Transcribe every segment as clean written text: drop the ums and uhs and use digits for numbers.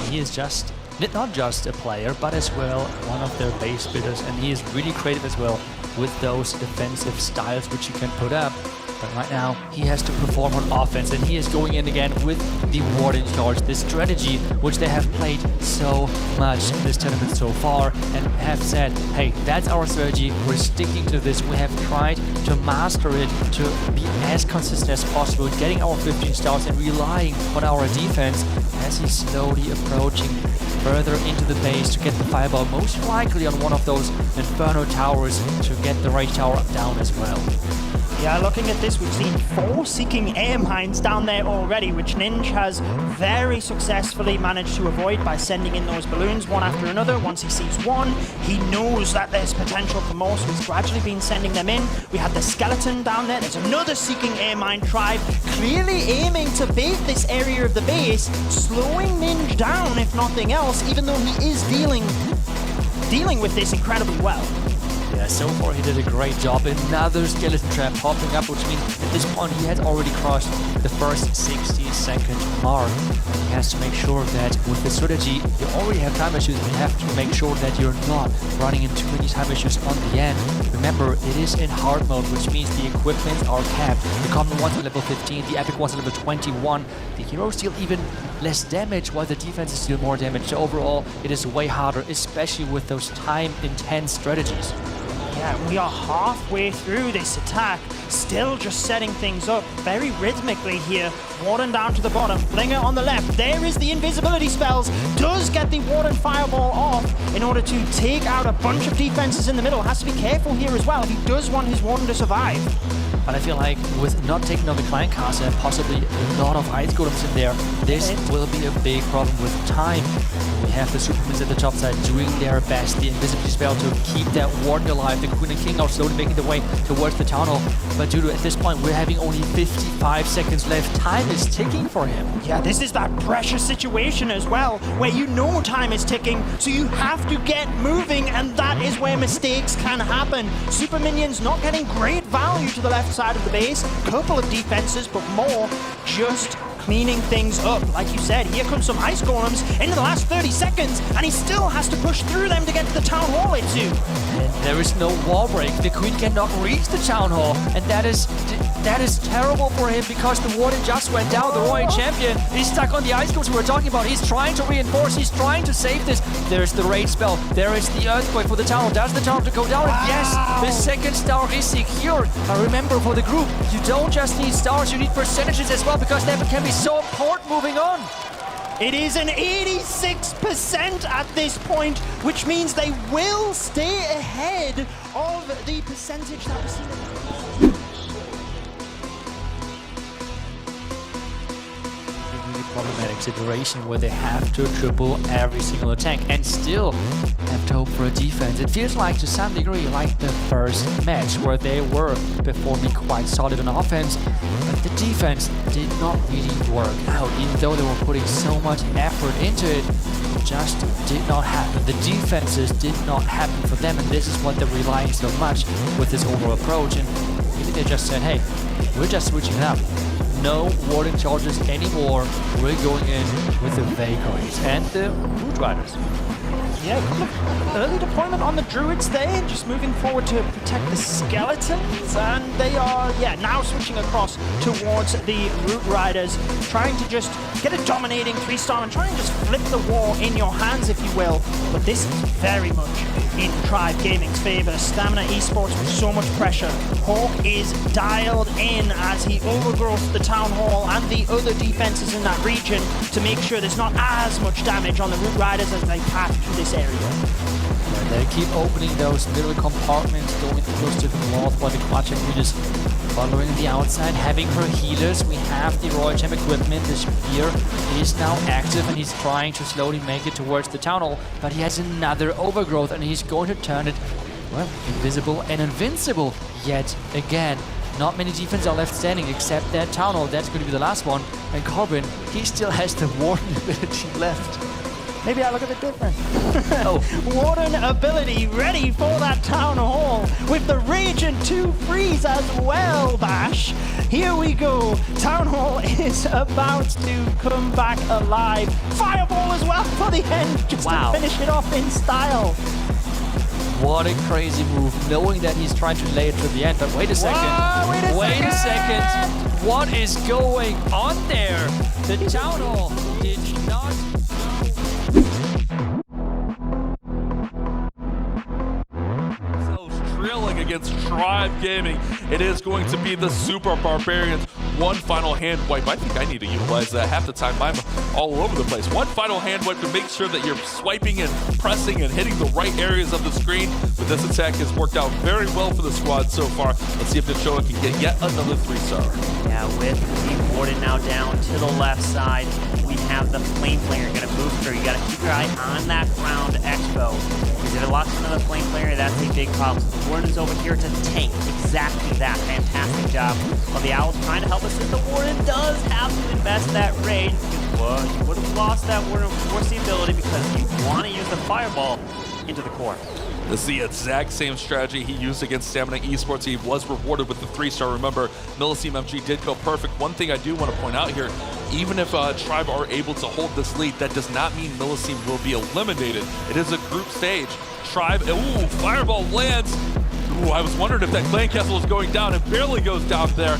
he is just not just a player, but as well one of their base builders, and he is really creative as well with those defensive styles which he can put up. But right now he has to perform on offense, and he is going in again with the Warden charge, this strategy which they have played so much this tournament so far and have said, hey, that's our strategy, we're sticking to this, we have tried to master it, to be as consistent as possible, getting our 15 stars and relying on our defense as he's slowly approaching further into the base to get the fireball, most likely on one of those Inferno towers to get the right tower down as well. Yeah, looking at this, we've seen 4 seeking air mines down there already, which Ninja has very successfully managed to avoid by sending in those balloons one after another. Once he sees one, he knows that there's potential for more, so he's gradually been sending them in. We had the skeleton down there. There's another seeking air mine tribe, clearly aiming to bait this area of the base, slowing Ninja down, if nothing else, even though he is dealing with this incredibly well. Yeah, so far he did a great job. Another skeleton trap popping up, which means at this point he had already crossed the first 60-second mark. He has to make sure that with the strategy, you already have time issues, and you have to make sure that you're not running into too many time issues on the end. Remember, it is in hard mode, which means the equipment are capped. The common ones are level 15, the epic ones are level 21. The heroes deal even less damage, while the defense deal more damage. So overall, it is way harder, especially with those time-intense strategies. Yeah, we are halfway through this attack, still just setting things up very rhythmically here. Warden down to the bottom, Flinger on the left. There is the invisibility spells, does get the Warden fireball off in order to take out a bunch of defenses in the middle. Has to be careful here as well if he does want his Warden to survive. But I feel like with not taking on the Client Caster and possibly a lot of Ice Golems in there, this will be a big problem with time. We have the Supermans at the top side doing their best. The invisibility spell to keep that Warden alive. The Queen and King are slowly making their way towards the Town Hall. But due to at this point, we're having only 55 seconds left. Time is ticking for him. Yeah, this is that pressure situation as well, where you know time is ticking, so you have to get moving, and that is where mistakes can happen. Super Minions not getting great value to the left side of the base. Couple of defenses, but more just cleaning things up. Like you said, here comes some Ice Golems into the last 30 seconds, and he still has to push through them to get to the Town Hall too. And there is no wall break. The Queen cannot reach the Town Hall, and that is terrible for him because the Warden just went down. The Royal Champion is stuck on the Ice Golems we were talking about. He's trying to reinforce, he's trying to save this. There's the Rage spell, there is the Earthquake for the Town Hall. Does the Town Hall to go down? Wow. Yes, the second star is secured. Remember, for the group, you don't just need stars, you need percentages as well, because that can be so important moving on. It is an 86% at this point, which means they will stay ahead of the percentage that was seen. Problematic situation where they have to triple every single attack and still have to hope for a defense. It feels like, to some degree, like the first match where they were performing quite solid on offense, but the defense did not really work out. Even though they were putting so much effort into it, it just did not happen. The defenses did not happen for them, and this is what they're relying so much with this overall approach. And maybe they just said, hey, we're just switching it up. No Warden charges anymore. We're going in with the Vagaries and the Root Riders. Yeah, a couple of early deployment on the Druids there, just moving forward to protect the Skeletons, and they are, now switching across towards the Root Riders, trying to just get a dominating 3-star and try and just flip the war in your hands, if you will. But this is very much in Tribe Gaming's favor. Stamina Esports with so much pressure. Hawk is dialed in as he overgrowths the Town Hall and the other defenses in that region to make sure there's not as much damage on the Root Riders as they pass through this area. Yeah, they keep opening those little compartments, going close to the north, while the Quadcheck Queen is following the outside, having her healers. We have the Royal Champ equipment. The Spear is now active, and he's trying to slowly make it towards the Town Hall, but he has another overgrowth, and he's going to turn it, well, invisible and invincible yet again. Not many defenses are left standing except that Town Hall. That's going to be the last one. And Corbin, he still has the Warden ability left. maybe I look a bit different. Oh. Warden ability ready for that Town Hall with the Rage and 2 freeze as well, Bash. Here we go. Town Hall is about to come back alive. Fireball as well for the end, just to finish it off in style. What a crazy move, knowing that he's trying to lay it to the end. But wait a second. Whoa, wait a second. What is going on there? The Town Hall did not... Drilling against Tribe Gaming. It is going to be the Super Barbarians. One final hand wipe. I think I need to utilize that. Half the time I'm all over the place. One final hand wipe to make sure that you're swiping and pressing and hitting the right areas of the screen. But this attack has worked out very well for the squad so far. Let's see if Nachoa can get yet another 3-star. Yeah, with the Warden now down to the left side, we have the Flame Player going to move through. You got to keep your eye on that ground expo. Because if it locks into the Flame Player, that's a big problem. So the Warden is over here to tank exactly that. Fantastic job of the Owls trying to help us. If the Warden does have to invest that rage, you would have lost that Warden force the ability because you want to use the Fireball into the core. This is the exact same strategy he used against Stamina Esports. He was rewarded with the 3-star. Remember, Milliseam MG did go perfect. One thing I do want to point out here, even if Tribe are able to hold this lead, that does not mean Milliseam will be eliminated. It is a group stage. Tribe, ooh, Fireball lands. Ooh, I was wondering if that Clan Castle was going down. It barely goes down there.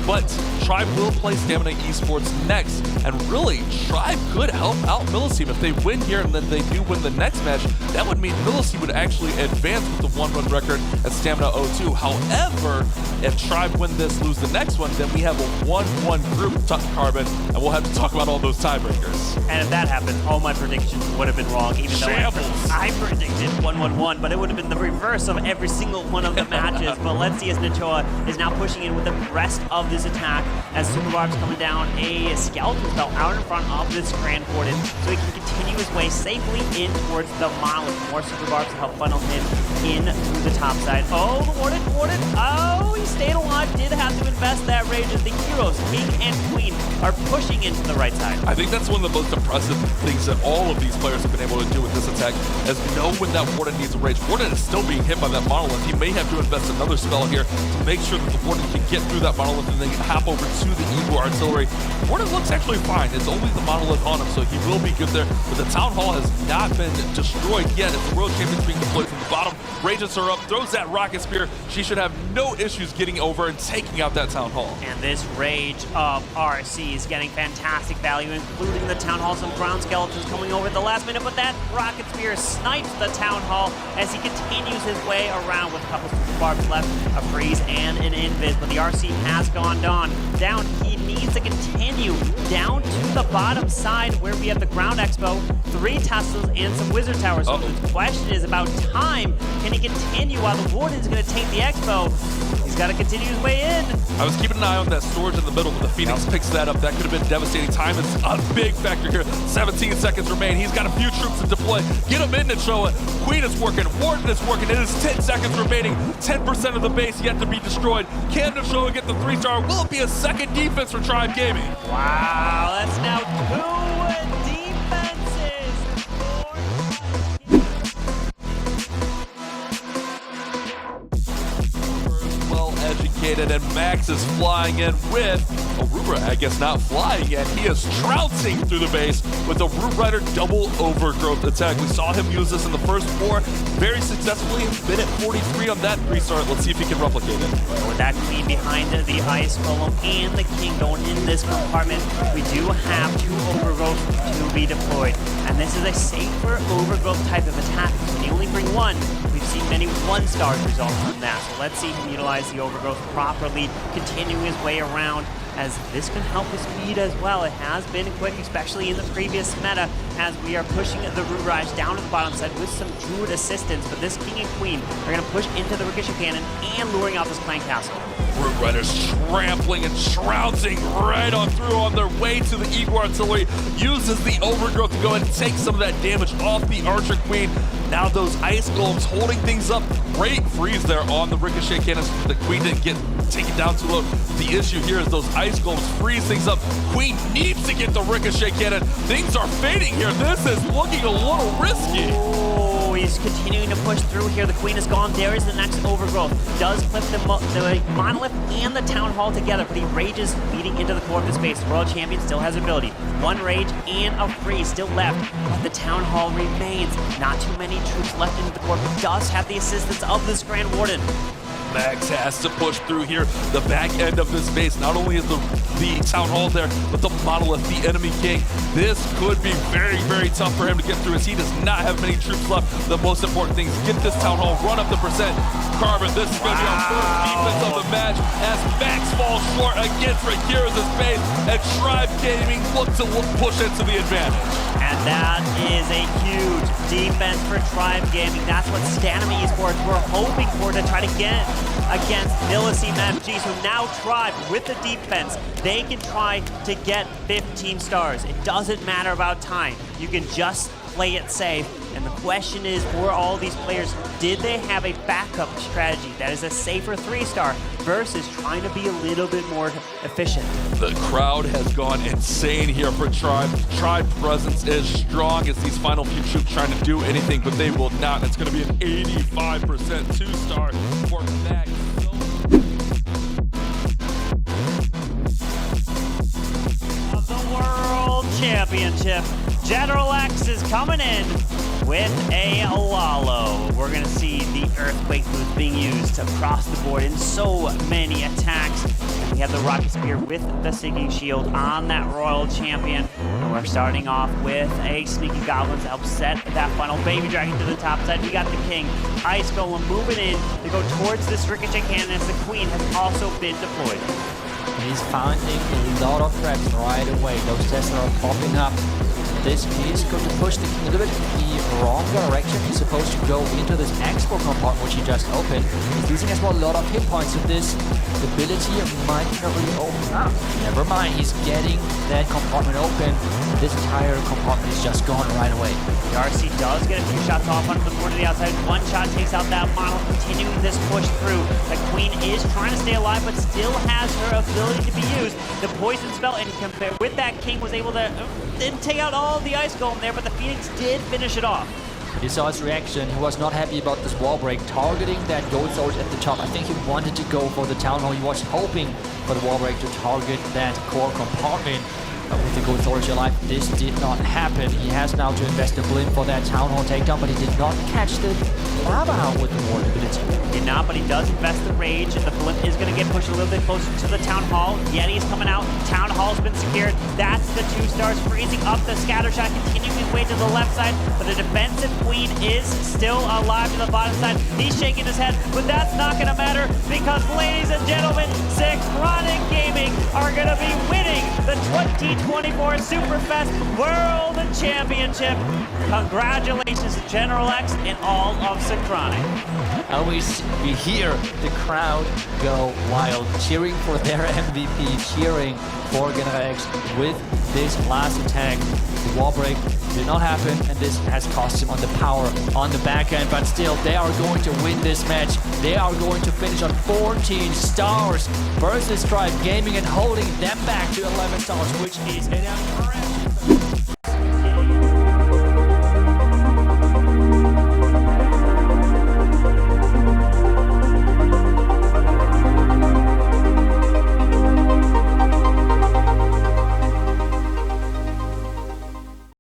But Tribe will play Stamina Esports next, and really, Tribe could help out Milliseam. If they win here and then they do win the next match, that would mean Milliseam would actually advance with the 1-run record at Stamina 0-2. However, if Tribe win this, lose the next one, then we have a 1-1 group, Carbon, and we'll have to talk about all those tiebreakers. And if that happened, all my predictions would have been wrong, even though I predicted 1-1-1, but it would have been the reverse of every single one of the matches. But let's see as Nachoa is now pushing in with the rest of this attack as Super Barb's coming down a skeleton spell out in front of this Grand Warden so he can continue his way safely in towards the Monolith. More Super Barbs to help funnel him in through the top side. Oh, the Warden, oh, he stayed alive, did have to invest that rage as the heroes, King and Queen, are pushing into the right side. I think that's one of the most impressive things that all of these players have been able to do with this attack, is know when that Warden needs a rage. Warden is still being hit by that Monolith. He may have to invest another spell here to make sure that the Warden can get through that Monolith and then hop over to the Eagle Artillery. Warden looks actually fine. It's only the Monolith on him, so he will be good there. But the Town Hall has not been destroyed yet. It's the World Champions being deployed from the bottom. Rages her up, throws that Rocket Spear. She should have no issues getting over and taking out that Town Hall. And this Rage of RC is getting fantastic value, including the Town Hall. Some ground skeletons coming over at the last minute, but that Rocket Spear snipes the Town Hall as he continues his way around with a couple Super Barbs left, a freeze and an invis, but the RC has gone down. He needs to continue down to the bottom side where we have the ground expo, 3 Teslas and some Wizard Towers. So the question is about time. Can he continue while the Warden is going to take the expo? He's got to continue his way in. I was keeping an eye on that storage in the middle, but the Phoenix picks that up. That could have been devastating. Time is a big factor here. 17 seconds remain. He's got a few troops to deploy. Get him in, Nachoa. Queen is working. Warden is working. It is 10 seconds remaining. 10% of the base yet to be destroyed. Can Nachoa get the 3-star? Will it be a second defense for Tribe Gaming? Wow, that's now 2 defenses. Well educated, and Max is flying in with Aruba, I guess not flying yet. He is trouncing through the base with a Root Rider double overgrowth attack. We saw him use this in the first 4 very successfully. Minute 43 on that 3-star. Let's see if he can replicate it. With that Queen behind the Ice Golem and the King going in this compartment, we do have 2 overgrowths to be deployed. And this is a safer overgrowth type of attack. When you only bring 1, we've seen many 1-star results from that. So let's see him utilize the overgrowth properly, continuing his way around, as this can help his speed as well. It has been quick, especially in the previous meta, as we are pushing the Root Rise down to the bottom side with some Druid assistance. But this King and Queen are going to push into the Ricochet Cannon and luring out this Clan Castle. Root Riders trampling and trouncing right on through on their way to the Eagle Artillery. Uses the overgrowth to go ahead and take some of that damage off the Archer Queen. Now those Ice Golems holding things up. Great freeze there on the Ricochet Cannons. The Queen didn't get taken down too low. The issue here is those ice golems freeze things up. Queen needs to get the ricochet cannon. Things are fading here. This is looking a little risky. Oh, he's continuing to push through here. The Queen is gone. There is the next overgrowth. Does clip the monolith and the town hall together, but he rages leading into the core of the space. The Royal Champion still has ability. One rage and a freeze still left, but the town hall remains. Not too many troops left into the core, but does have the assistance of this Grand Warden. Max has to push through here. The back end of this base, not only is the town hall there, but the monolith, the enemy king. This could be very, very tough for him to get through, as he does not have many troops left. The most important thing is get this town hall, run up the percent. Carbon, this is going to be our first defense of the match, as Max falls short against Rakira's base, and Tribe Gaming look to push into the advantage. And that is a huge defense for Tribe Gaming. That's what Stanima Esports were hoping for to try to get against Millicene MG. So now Tribe, with the defense, they can try to get 15 stars. It doesn't matter about time. You can just play it safe. And the question is, for all these players, did they have a backup strategy that is a safer 3-star versus trying to be a little bit more efficient? The crowd has gone insane here for Tribe. Tribe presence is strong as these final few troops trying to do anything, but they will not. It's going to be an 85% 2-star for Max. Of the World Championship, General X is coming in with a Lalo. We're going to see the Earthquake boost being used across the board in so many attacks. And we have the Rocket Spear with the Sinking Shield on that Royal Champion. And we're starting off with a Sneaky Goblin to help set that final Baby Dragon to the top side. We got the King, Ice Golem moving in to go towards this Ricochet Cannon, as the Queen has also been deployed. He's finding a lot of threats right away. Those Tesla are popping up. This is going to push the King a little bit in the wrong direction. He's supposed to go into this export compartment, which he just opened. He's losing as well a lot of hit points, so this ability might not really open up. Never mind, he's getting that compartment open. This entire compartment is just gone right away. The RC does get a few shots off onto the board to the outside. One shot takes out that model, continuing this push through. The Queen is trying to stay alive, but still has her ability to be used. The poison spell, and compared with that, King was able to didn't take out all the Ice Golem there, but the Phoenix did finish it off. You saw his reaction. He was not happy about this wall break, targeting that gold sword at the top. I think he wanted to go for the town hall. He was hoping for the wall break to target that core compartment. But with the gold sword alive, this did not happen. He has now to invest a blimp for that town hall takedown, but he did not catch the lava out with the ward ability. Did not, but he does invest the rage, and the blimp is going to get pushed a little bit closer to the town hall. Yeti's coming out. Town hall's been secured. That's the 2 stars, freezing up the scatter shot, continuing his way to the left side. But the defensive Queen is still alive to the bottom side. He's shaking his head, but that's not going to matter, because, ladies and gentlemen, Synchronic Gaming are going to be winning the 2024 Superfest World Championship. Congratulations to General X and all of Synchronic. And we hear the crowd go wild, cheering for their MVP, cheering for General X with this last attack. The wall break did not happen, and this has cost him on the power on the back end, but still, they are going to win this match. They are going to finish on 14 stars versus Tribe Gaming and holding them back to 11 stars, which is an